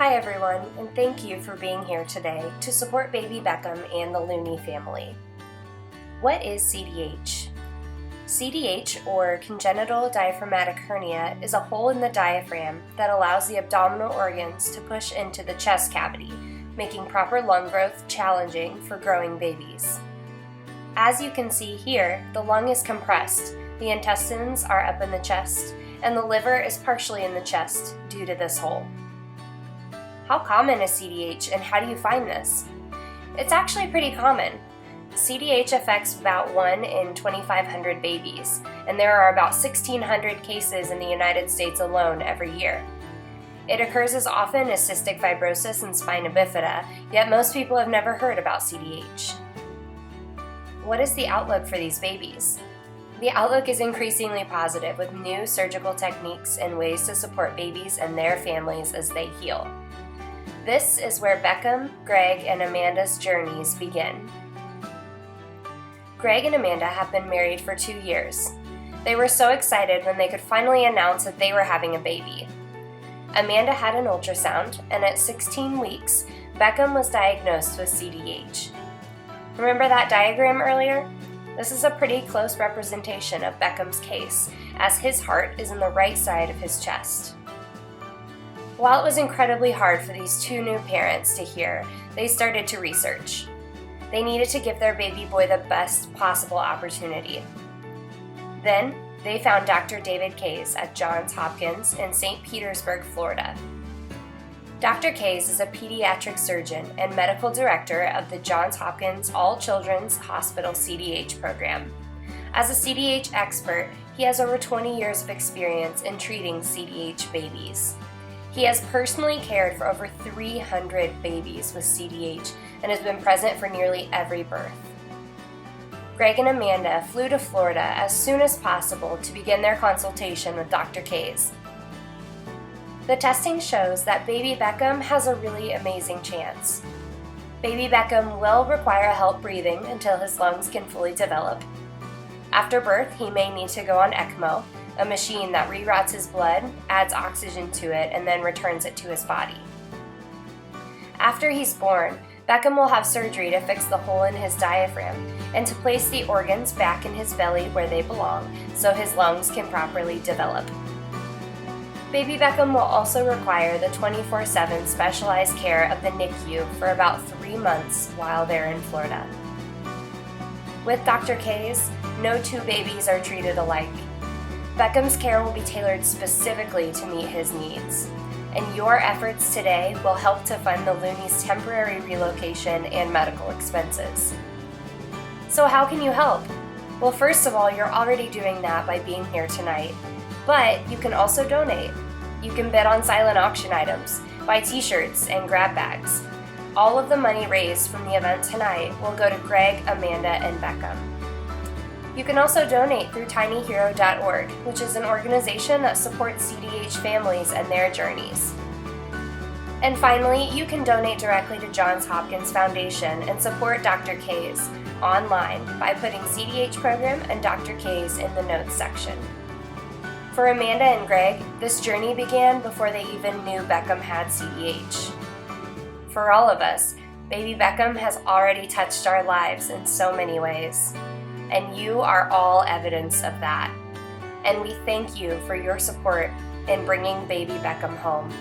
Hi everyone, and thank you for being here today to support baby Beckham and the Looney family. What is CDH? CDH, or congenital diaphragmatic hernia, is a hole in the diaphragm that allows the abdominal organs to push into the chest cavity, making proper lung growth challenging for growing babies. As you can see here, the lung is compressed, the intestines are up in the chest, and the liver is partially in the chest due to this hole. How common is CDH and how do you find this? It's actually pretty common. CDH affects about 1 in 2,500 babies, and there are about 1,600 cases in the United States alone every year. It occurs as often as cystic fibrosis and spina bifida, yet most people have never heard about CDH. What is the outlook for these babies? The outlook is increasingly positive with new surgical techniques and ways to support babies and their families as they heal. This is where Beckham, Greg, and Amanda's journeys begin. Greg and Amanda have been married for 2 years. They were so excited when they could finally announce that they were having a baby. Amanda had an ultrasound, and at 16 weeks, Beckham was diagnosed with CDH. Remember that diagram earlier? This is a pretty close representation of Beckham's case, as his heart is in the right side of his chest. While it was incredibly hard for these two new parents to hear, they started to research. They needed to give their baby boy the best possible opportunity. Then, they found Dr. David Kays at Johns Hopkins in St. Petersburg, Florida. Dr. Kays is a pediatric surgeon and medical director of the Johns Hopkins All Children's Hospital CDH program. As a CDH expert, he has over 20 years of experience in treating CDH babies. He has personally cared for over 300 babies with CDH and has been present for nearly every birth. Greg and Amanda flew to Florida as soon as possible to begin their consultation with Dr. Kays. The testing shows that baby Beckham has a really amazing chance. Baby Beckham will require help breathing until his lungs can fully develop. After birth, he may need to go on ECMO, a machine that reroutes his blood, adds oxygen to it, and then returns it to his body. After he's born, Beckham will have surgery to fix the hole in his diaphragm and to place the organs back in his belly where they belong so his lungs can properly develop. Baby Beckham will also require the 24/7 specialized care of the NICU for about 3 months while they're in Florida. With Dr. Kays, no two babies are treated alike. Beckham's care will be tailored specifically to meet his needs, and your efforts today will help to fund the Looney's temporary relocation and medical expenses. So how can you help? Well, first of all, you're already doing that by being here tonight, but you can also donate. You can bid on silent auction items, buy t-shirts, and grab bags. All of the money raised from the event tonight will go to Greg, Amanda, and Beckham. You can also donate through tinyhero.org, which is an organization that supports CDH families and their journeys. And finally, you can donate directly to Johns Hopkins Foundation and support Dr. Kays online by putting CDH program and Dr. Kays in the notes section. For Amanda and Greg, this journey began before they even knew Beckham had CDH. For all of us, baby Beckham has already touched our lives in so many ways. And you are all evidence of that. And we thank you for your support in bringing baby Beckham home.